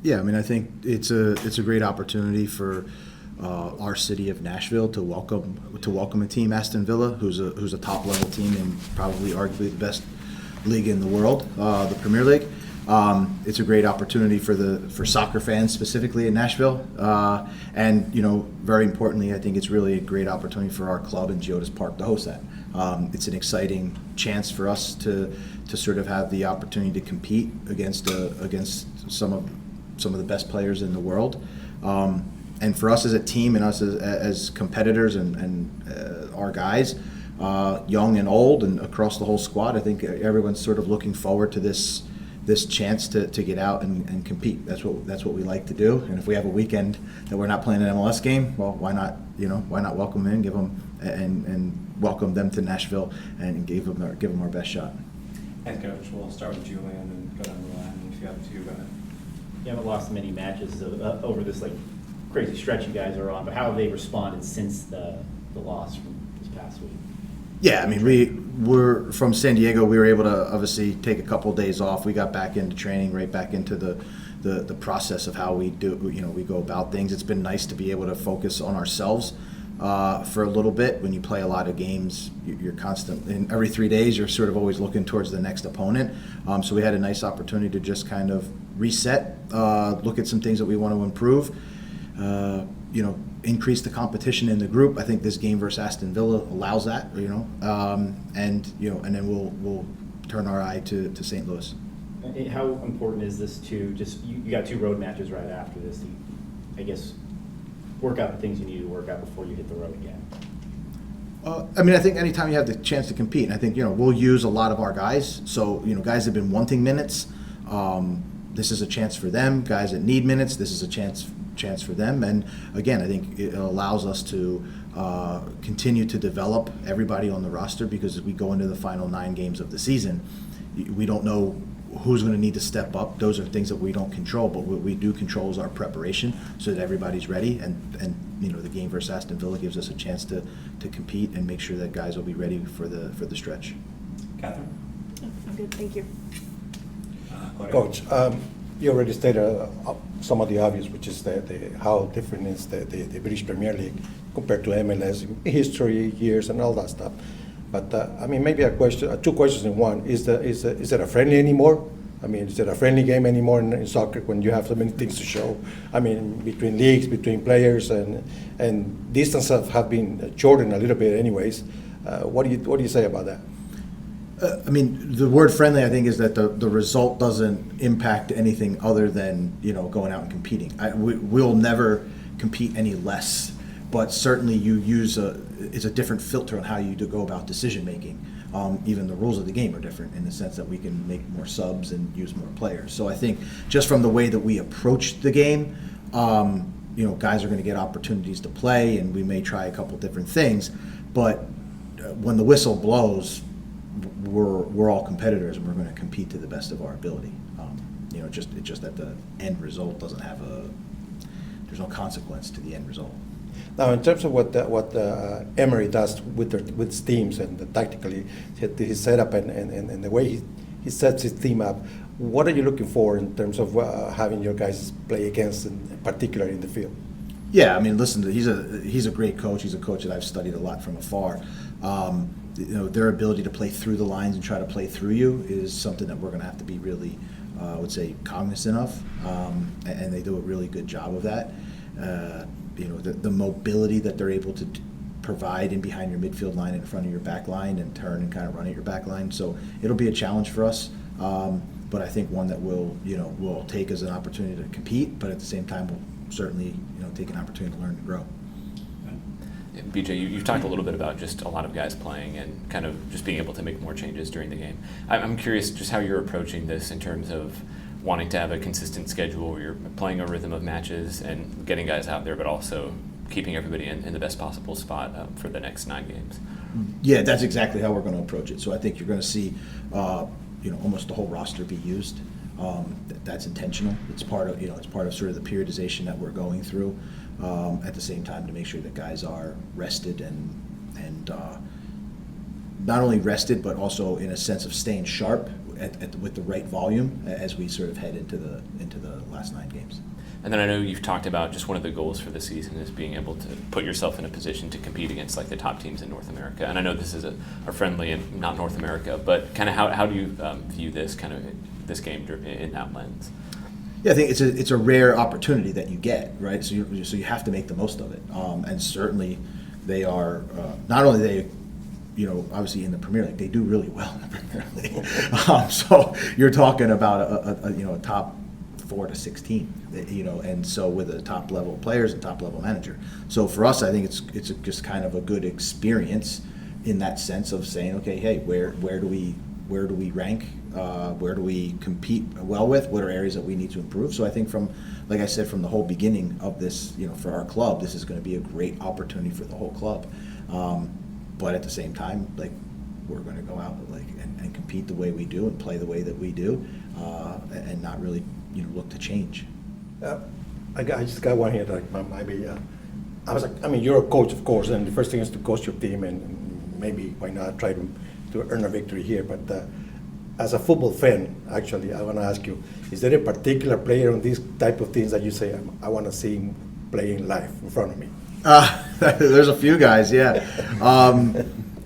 Yeah, I mean, I think it's a great opportunity for our city of Nashville to welcome a team, Aston Villa, who's a top level team and probably arguably the best league in the world, the Premier League. It's a great opportunity for soccer fans specifically in Nashville, and very importantly, I think it's really a great opportunity for our club in Geodis Park to host that. It's an exciting chance for us to sort of have the opportunity to compete against some of the best players in the world, and for us as a team and us as competitors and our guys, young and old and across the whole squad, I think everyone's sort of looking forward to this chance to get out and compete. That's what we like to do. And if we have a weekend that we're not playing an MLS game, well, why not welcome them in, give them and welcome them to Nashville and give them our best shot. Head coach, we'll start with Julian and go down the line. If you have to, go ahead. You haven't lost many matches over this crazy stretch you guys are on, but how have they responded since the loss from this past week? Yeah, I mean, we're from San Diego. We were able to obviously take a couple of days off. We got back into training, right back into the process of how we do. We go about things. It's been nice to be able to focus on ourselves for a little bit. When you play a lot of games, you're constant. And every 3 days, you're sort of always looking towards the next opponent. So we had a nice opportunity to just kind of reset, look at some things that we want to improve. Increase the competition in the group. I think this game versus Aston Villa allows that, and then we'll turn our eye to St. Louis. How important is this to just, you got 2 road matches right after this, to, I guess, work out the things you need to work out before you hit the road again? I think anytime you have the chance to compete, and I think, we'll use a lot of our guys. So, guys have been wanting minutes. This is a chance for them. Guys that need minutes, this is a chance for them. And again, I think it allows us to continue to develop everybody on the roster, because as we go into the final 9 games of the season, we don't know who's going to need to step up. Those are things that we don't control, but what we do control is our preparation so that everybody's ready. And the game versus Aston Villa gives us a chance to compete and make sure that guys will be ready for the stretch. Catherine? I'm good, thank you. Coach, you already stated some of the obvious, which is how different is the British Premier League compared to MLS, history, years, and all that stuff. But maybe two questions in one. Is it a friendly anymore? Is it a friendly game anymore in soccer when you have so many things to show? Between leagues, between players, and distances have been shortened a little bit, anyways. What do you say about that? The word friendly, I think, is that the result doesn't impact anything other than going out and competing. We'll never compete any less, but certainly it's a different filter on how you go about decision making. Even the rules of the game are different in the sense that we can make more subs and use more players. So I think just from the way that we approach the game, guys are going to get opportunities to play, and we may try a couple different things, but when the whistle blows, we're all competitors, and we're going to compete to the best of our ability. It's just that the end result doesn't have there's no consequence to the end result. Now, in terms of what Emery does with teams and tactically his setup and the way he sets his team up, what are you looking for in terms of having your guys play against, in particular in the field? Yeah, listen, he's a great coach. He's a coach that I've studied a lot from afar. Their ability to play through the lines and try to play through you is something that we're going to have to be really, I would say, cognizant of, and they do a really good job of that. The mobility that they're able to provide in behind your midfield line, in front of your back line, and turn and kind of run at your back line. So it'll be a challenge for us, but I think one that we'll take as an opportunity to compete, but at the same time we'll certainly take an opportunity to learn and grow. BJ, you've talked a little bit about just a lot of guys playing and kind of just being able to make more changes during the game. I'm curious just how you're approaching this in terms of wanting to have a consistent schedule where you're playing a rhythm of matches and getting guys out there, but also keeping everybody in the best possible spot for the next 9 games. Yeah, that's exactly how we're going to approach it. So I think you're going to see almost the whole roster be used. That's intentional. It's part of sort of the periodization that we're going through. At the same time, to make sure that guys are rested and not only rested, but also in a sense of staying sharp with the right volume as we sort of head into the last 9 games. And then I know you've talked about just one of the goals for the season is being able to put yourself in a position to compete against like the top teams in North America. And I know this is a friendly and not North America, but kind of how do you view this game in that lens? Yeah, I think it's a rare opportunity that you get, right? So you have to make the most of it. And certainly they are not only they, obviously in the Premier League, they do really well in the Premier League. So you're talking about a top 4 to 6 team, and so with the top level players and top level manager. So for us, I think it's just kind of a good experience in that sense of saying, okay, hey, where do we rank? Where do we compete well with? What are areas that we need to improve? So I think like I said, from the whole beginning of this, for our club, this is going to be a great opportunity for the whole club. But at the same time, like, we're going to go out and compete the way we do and play the way that we do, and not really look to change. I just got one here that maybe I was like, you're a coach, of course, and the first thing is to coach your team, and maybe why not try to earn a victory here. But as a football fan, actually, I want to ask you: is there a particular player on these type of things that you say, I want to see him playing live in front of me? There's a few guys, yeah.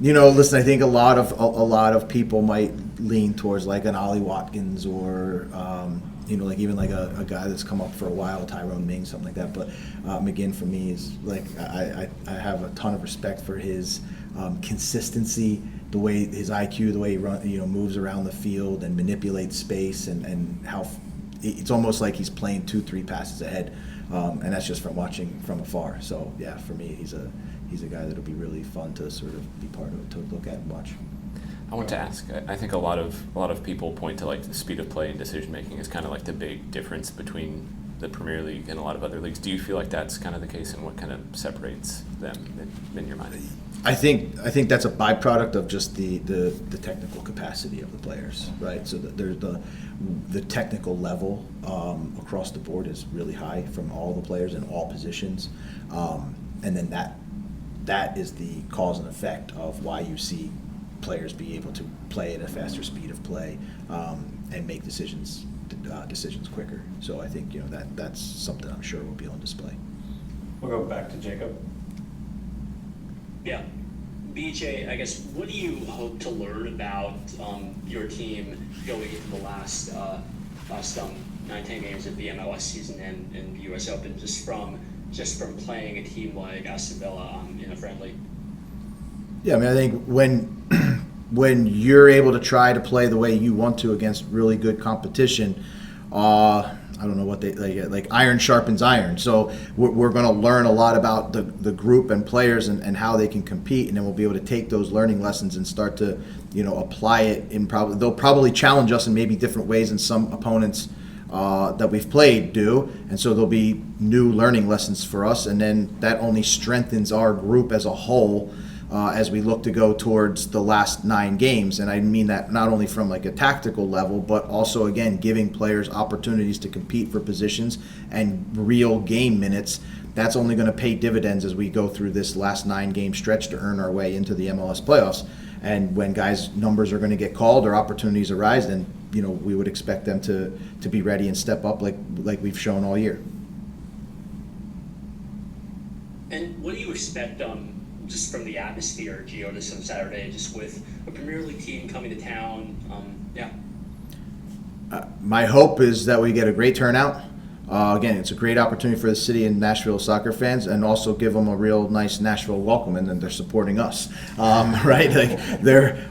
Listen, I think a lot of people might lean towards like an Ollie Watkins or even like a guy that's come up for a while, Tyrone Ming, something like that. But McGinn for me is like I have a ton of respect for his consistency, the way his IQ, the way he moves around the field and manipulates space, and how it's almost like he's playing 2-3 passes ahead, and that's just from watching from afar. So yeah, for me, he's a guy that'll be really fun to sort of be part of, to look at and watch. I want to ask. I think a lot of people point to like the speed of play and decision making as kind of like the big difference between the Premier League and a lot of other leagues. Do you feel like that's kind of the case, and what kind of separates them in your mind? I think that's a byproduct of just the technical capacity of the players, right? So there's the technical level across the board is really high from all the players in all positions, and then that is the cause and effect of why you see players be able to play at a faster speed of play and make decisions quicker. So I think that's something I'm sure will be on display. We'll go back to Jacob. Yeah. BJ, I guess, what do you hope to learn about your team going into the last 9-10 games of the MLS season and the US Open, just from playing a team like Aston Villa in a friendly? Yeah, I think when you're able to try to play the way you want to against really good competition, I don't know what they like iron sharpens iron. So we're going to learn a lot about the group and players and how they can compete, and then we'll be able to take those learning lessons and start to apply it in they'll probably challenge us in maybe different ways than some opponents that we've played do, and so there'll be new learning lessons for us, and then that only strengthens our group as a whole as we look to go towards the last 9 games. And I mean that not only from like a tactical level, but also, again, giving players opportunities to compete for positions and real game minutes. That's only going to pay dividends as we go through this last 9-game stretch to earn our way into the MLS playoffs. And when guys' numbers are going to get called or opportunities arise, then we would expect them to be ready and step up like we've shown all year. And what do you expect just from the atmosphere, Gio, this on Saturday, just with a Premier League team coming to town? My hope is that we get a great turnout. Again, it's a great opportunity for the city and Nashville soccer fans, and also give them a real nice Nashville welcome, and then they're supporting us, right?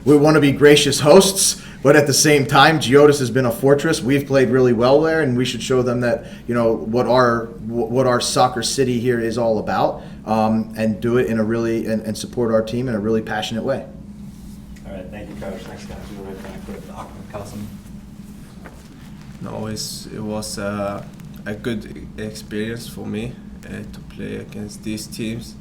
We want to be gracious hosts, but at the same time, Geodis has been a fortress. We've played really well there, and we should show them that what our soccer city here is all about, and do it in a really and support our team in a really passionate way. All right, thank you, Coach. Next guys, we'll be right back with Ahmed Qasem. No, it was a good experience for me to play against these teams.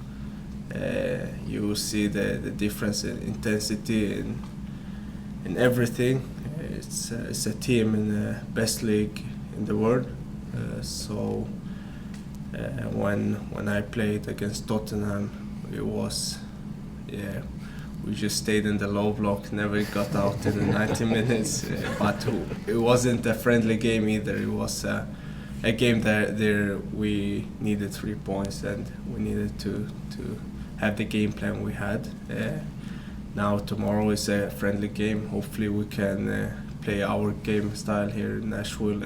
You will see the difference in intensity in everything. It's a team in the best league in the world. So when I played against Tottenham, it was we just stayed in the low block, never got out in the 90 minutes. But it wasn't a friendly game either. It was a game there we needed 3 points and we needed to have the game plan we had. Now tomorrow is a friendly game. Hopefully we can play our game style here in Nashville,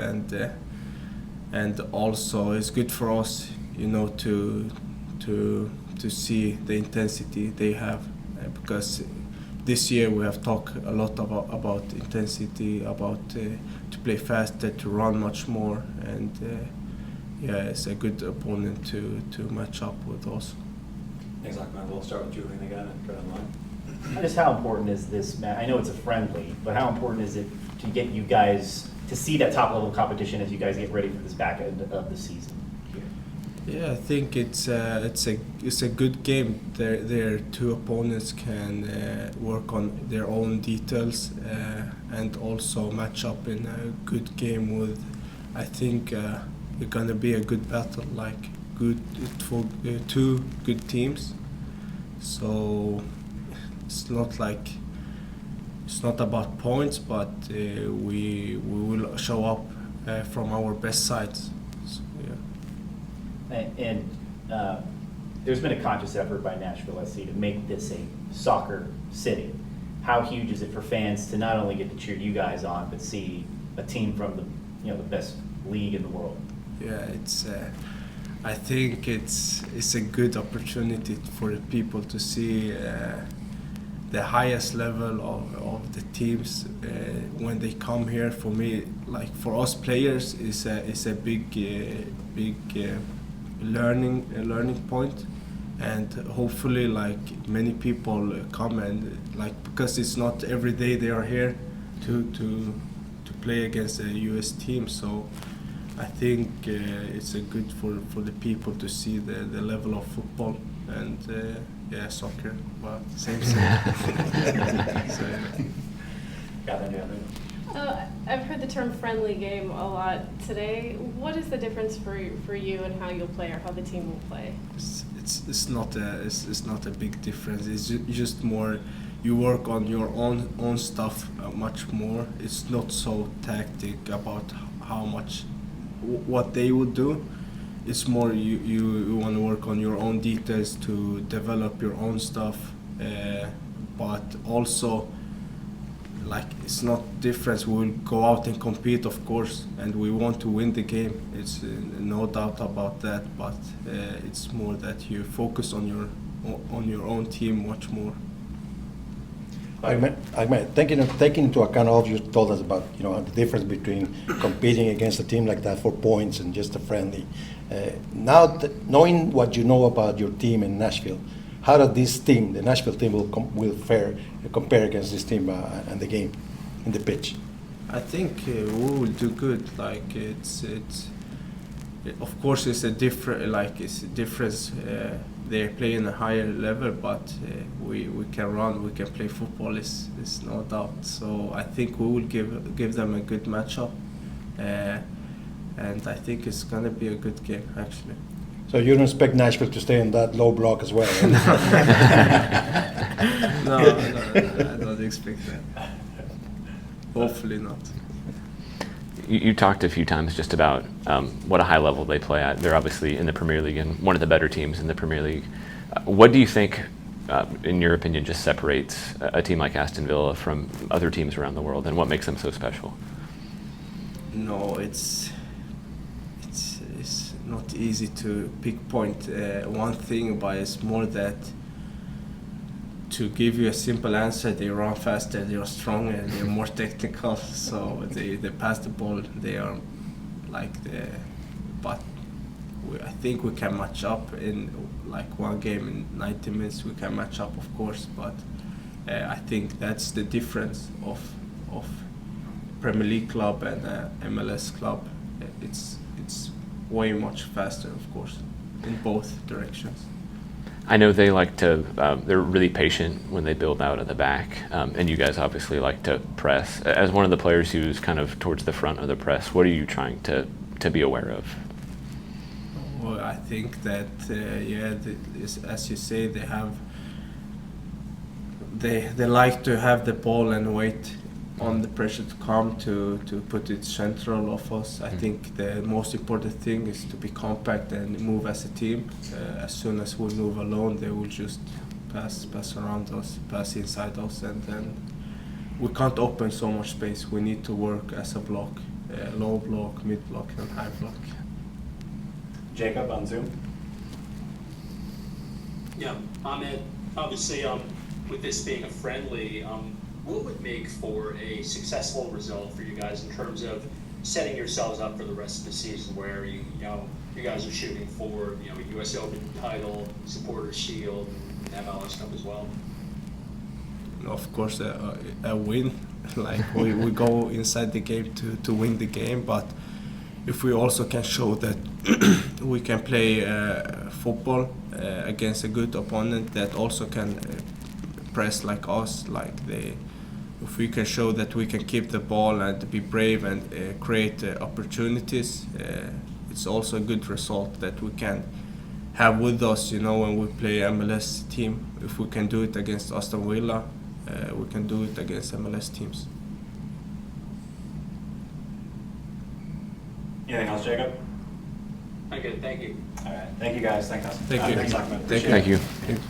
and also it's good for us, you know, to see the intensity they have, because this year we have talked a lot about intensity, about to play faster, to run much more, and yeah, it's a good opponent to match up with us. Thanks, Ahmed. We'll start with Julian again and go online. Just how important is this, Matt? I know it's a friendly, but how important is it to get you guys to see that top level competition as you guys get ready for this back end of the season? Yeah, I think it's a good game. Their two opponents can work on their own details and also match up in a good game with. I think it's gonna be a good battle, like good for two good teams. So it's not about points, but we will show up from our best sides. So, yeah. And there's been a conscious effort by Nashville SC to make this a soccer city. How huge is it for fans to not only get to cheer you guys on, but see a team from the best league in the world? Yeah, I think it's a good opportunity for the people to see the highest level of the teams when they come here. For me, like for us players, is a big learning point, and hopefully like many people come and like, because it's not every day they are here to play against a US team. So I think it's a good for the people to see the level of football and yeah, soccer, but same. So, yeah. I've heard the term friendly game a lot today. What is the difference for you and how you'll play, or how the team will play? It's not a big difference. It's just more you work on your own stuff much more. It's not so tactic about how much what they would do. It's more you want to work on your own details to develop your own stuff, but also like it's not difference. We will go out and compete, of course, and we want to win the game. It's no doubt about that. But it's more that you focus on your own team much more. Ahmed, taking into account all you told us about, the difference between competing against a team like that for points and just a friendly. Now, knowing what you know about your team in Nashville, how does this team, the Nashville team, will fare compare against this team and the game, in the pitch? I think we will do good. Like of course it's a difference. They're playing a higher level, but we can run, we can play football. Is no doubt. So I think we will give them a good matchup, and I think it's gonna be a good game actually. So you don't expect Nashville to stay in that low block as well? No, I don't expect that. Hopefully not. You talked a few times just about what a high level they play at. They're obviously in the Premier League and one of the better teams in the Premier League. What do you think, in your opinion, just separates a team like Aston Villa from other teams around the world, and what makes them so special? No, it's not easy to pinpoint one thing, but it's more that, to give you a simple answer, they run faster, they are stronger, and they're more technical. So they pass the ball. They are but I think we can match up in like one game in 90 minutes. We can match up, of course, but I think that's the difference of Premier League club and MLS club. It's way much faster, of course, in both directions. I know they like to, they're really patient when they build out at the back, and you guys obviously like to press. As one of the players who's kind of towards the front of the press, what are you trying to be aware of? Well, I think that, as you say, they have they like to have the ball and wait on the pressure to come to put it central of us. I think the most important thing is to be compact and move as a team. As soon as we move alone, they will just pass around us, pass inside us, and then we can't open so much space. We need to work as a block, low block, mid block, and high block. Jacob on Zoom. Yeah, Ahmed, obviously, with this being a friendly, what would make for a successful result for you guys in terms of setting yourselves up for the rest of the season, where you guys are shooting for a US Open title, Supporters Shield, and MLS Cup as well? Of course, a win. Like we go inside the game to win the game, but if we also can show that we can play football against a good opponent that also can press like us, if we can show that we can keep the ball and be brave and create opportunities, it's also a good result that we can have with us, when we play MLS team. If we can do it against Aston Villa, we can do it against MLS teams. Anything else, Jacob? Okay, thank you. All right. Thank you, guys. Thanks, Thank you. Thanks, Ahmed. Thank Appreciate it. Thank you. Thank you.